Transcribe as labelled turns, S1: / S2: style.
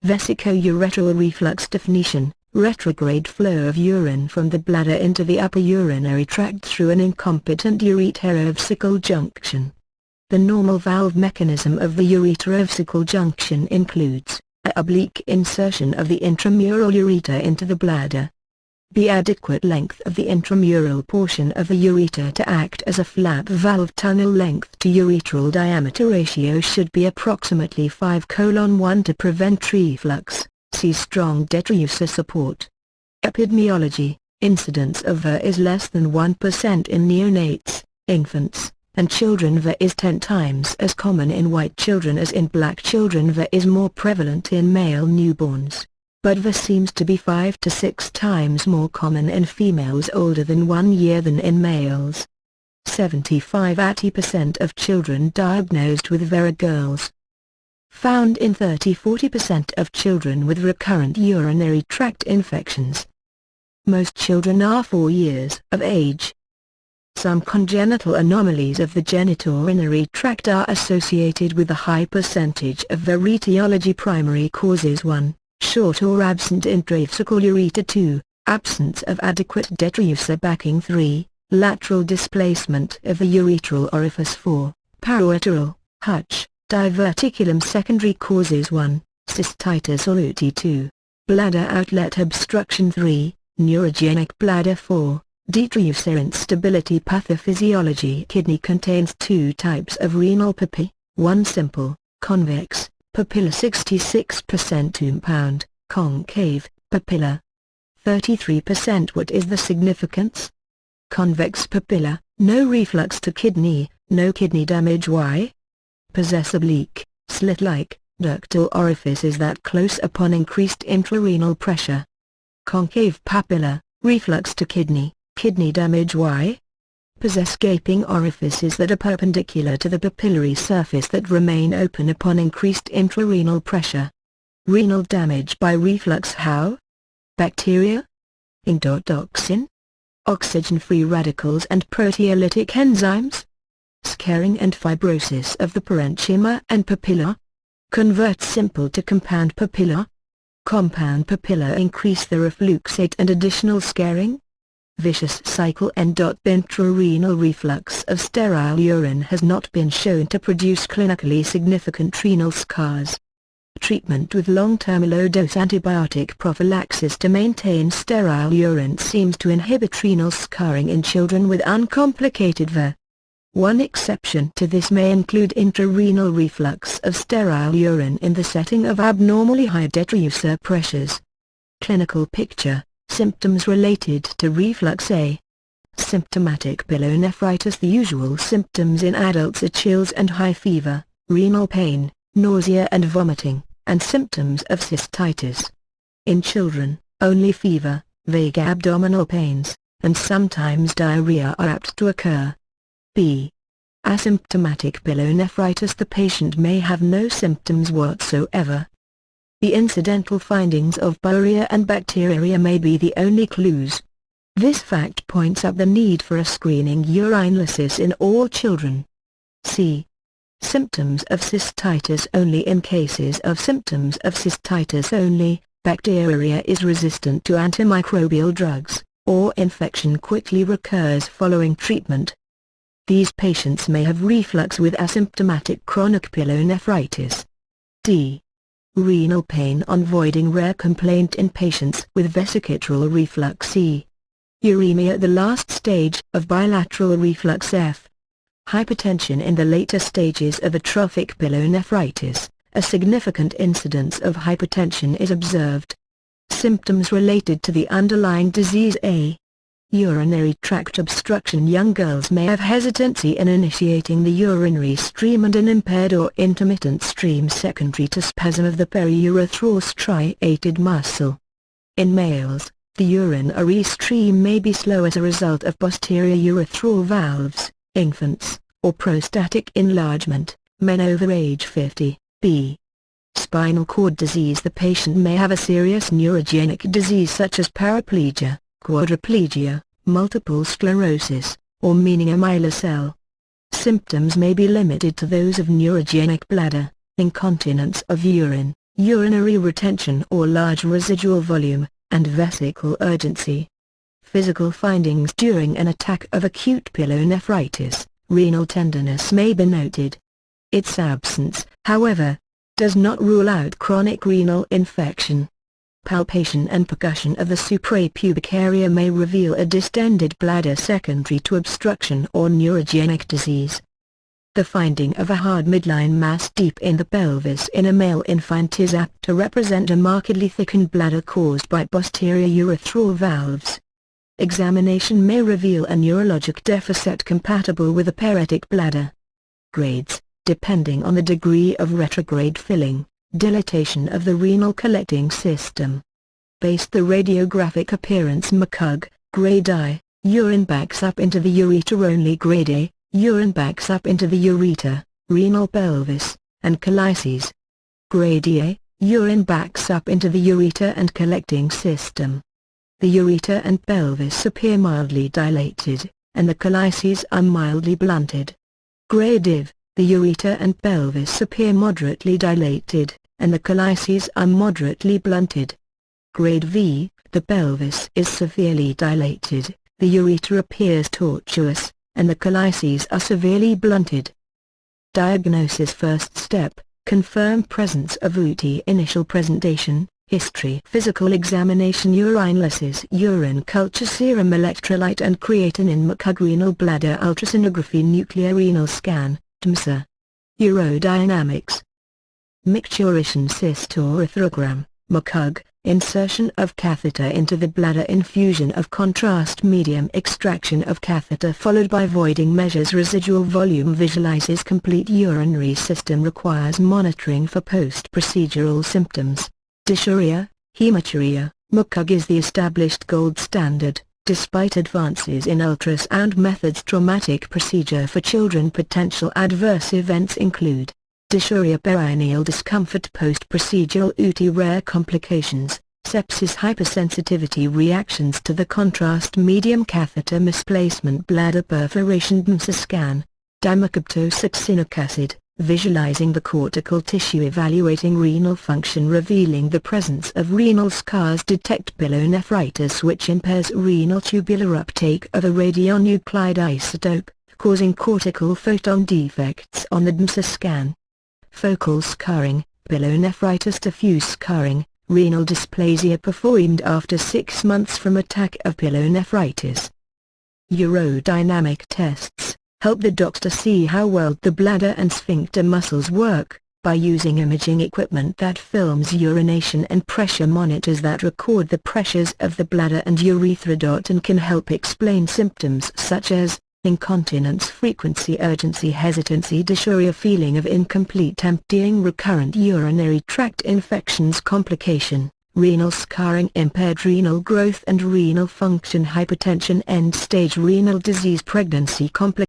S1: Vesicoureteral reflux definition, retrograde flow of urine from the bladder into the upper urinary tract through an incompetent ureterovesical junction. The normal valve mechanism of the ureterovesical junction includes a oblique insertion of the intramural ureter into the bladder. The adequate length of the intramural portion of the ureter to act as a flap valve tunnel length to ureteral diameter ratio should be approximately 5:1 to prevent reflux. See strong detrusor support. Epidemiology: incidence of VA is less than 1% in neonates, infants, and children. VA is 10 times as common in white children as in black children. VA is more prevalent in male newborns, but VA seems to be 5 to 6 times more common in females older than 1 year than in males. 75–80% of children diagnosed with VA are girls. Found in 30–40% of children with recurrent urinary tract infections. Most children are 4 years of age. Some congenital anomalies of the genitourinary tract are associated with a high percentage of VA etiology. Primary causes: 1. Short or absent intravesical ureter. 2. Absence of adequate detrusor backing. 3. Lateral displacement of the ureteral orifice. 4. Paroureteral, Hutch, diverticulum. Secondary causes: 1. Cystitis or UTI. 2. Bladder outlet obstruction. 3. Neurogenic bladder. 4. Detrusor instability. Pathophysiology: kidney contains 2 types of renal papillae, one simple, convex, papilla 66% compound, concave, papilla 33%. What is the significance? Convex papilla, no reflux to kidney, no kidney damage. Why? Possess oblique, slit-like, ductal orifices that close upon increased intrarenal pressure. Concave papilla, reflux to kidney, kidney damage. Why? Possess gaping orifices that are perpendicular to the papillary surface that remain open upon increased intrarenal pressure. Renal damage by reflux. How? Bacteria? Endotoxin? Oxygen-free radicals and proteolytic enzymes? Scarring and fibrosis of the parenchyma and papilla? Convert simple to compound papilla? Compound papilla increase the refluxate and additional scarring? Vicious cycle. Intrarenal reflux of sterile urine has not been shown to produce clinically significant renal scars. Treatment with long-term low-dose antibiotic prophylaxis to maintain sterile urine seems to inhibit renal scarring in children with uncomplicated VA. One exception to this may include intrarenal reflux of sterile urine in the setting of abnormally high detrusor pressures. Clinical picture: symptoms related to reflux. A. Symptomatic pyelonephritis. The usual symptoms in adults are chills and high fever, renal pain, nausea and vomiting, and symptoms of cystitis. In children, only fever, vague abdominal pains, and sometimes diarrhea are apt to occur. B. Asymptomatic pyelonephritis. The patient may have no symptoms whatsoever. The incidental findings of pyorrhea and bacteriuria may be the only clues. This fact points up the need for a screening urinalysis in all children. C. Symptoms of cystitis only. In cases of symptoms of cystitis only, bacteriuria is resistant to antimicrobial drugs, or infection quickly recurs following treatment. These patients may have reflux with asymptomatic chronic pyelonephritis. D. Renal pain on voiding. Rare complaint in patients with vesicoureteral reflux. E. Uremia. The last stage of bilateral reflux. F. Hypertension. In the later stages of atrophic pyelonephritis, a significant incidence of hypertension is observed. Symptoms related to the underlying disease. A. Urinary tract obstruction. Young girls may have hesitancy in initiating the urinary stream and an impaired or intermittent stream secondary to spasm of the periurethral striated muscle. In males, the urinary stream may be slow as a result of posterior urethral valves, infants, or prostatic enlargement, men over age 50. B. Spinal cord disease. The patient may have a serious neurogenic disease such as paraplegia, quadriplegia, multiple sclerosis, or Meniere's-Miller-Cell. Symptoms may be limited to those of neurogenic bladder, incontinence of urine, urinary retention or large residual volume, and vesical urgency. Physical findings during an attack of acute pyelonephritis: renal tenderness may be noted. Its absence, however, does not rule out chronic renal infection. Palpation and percussion of the suprapubic area may reveal a distended bladder secondary to obstruction or neurogenic disease. The finding of a hard midline mass deep in the pelvis in a male infant is apt to represent a markedly thickened bladder caused by posterior urethral valves. Examination may reveal a neurologic deficit compatible with a paretic bladder. Grades: depending on the degree of retrograde filling, dilatation of the renal collecting system. Based the radiographic appearance: McCug, grade I, urine backs up into the ureter only; grade A, urine backs up into the ureter, renal pelvis, and calyces. Grade A, urine backs up into the ureter and collecting system. The ureter and pelvis appear mildly dilated, and the calyces are mildly blunted. Grade IV, the ureter and pelvis appear moderately dilated, and the calyces are moderately blunted. Grade V, the pelvis is severely dilated, the ureter appears tortuous, and the calyces are severely blunted. Diagnosis: first step, confirm presence of UTI. Initial presentation, history, physical examination, urinalysis, urine culture, serum electrolyte and creatinine, McCug, renal bladder ultrasonography, nuclear renal scan, DMSA. Urodynamics. Micturition cystoarthrogram, McCug, insertion of catheter into the bladder, infusion of contrast medium, extraction of catheter followed by voiding, measures residual volume, visualizes complete urinary system, requires monitoring for post-procedural symptoms. Dysuria, hematuria, McCug is the established gold standard, despite advances in ultrasound methods. Traumatic procedure for children. Potential adverse events include dysuria, perineal discomfort, post-procedural UTI, rare complications, sepsis, hypersensitivity reactions to the contrast medium, catheter misplacement, bladder perforation. DMSA scan, dimethylsuccinic acid, visualizing the cortical tissue, evaluating renal function, revealing the presence of renal scars. Detect pyelonephritis, which impairs renal tubular uptake of a radionuclide isotope, causing cortical photon defects on the DMSA scan. Focal scarring, pyelonephritis, diffuse scarring, renal dysplasia performed after 6 months from attack of pyelonephritis. Urodynamic tests help the doctor see how well the bladder and sphincter muscles work, by using imaging equipment that films urination and pressure monitors that record the pressures of the bladder and urethra. And can help explain symptoms such as incontinence, frequency, urgency, hesitancy, dysuria, feeling of incomplete emptying, recurrent urinary tract infections, complication, renal scarring, impaired renal growth and renal function, hypertension, end-stage renal disease, pregnancy complications.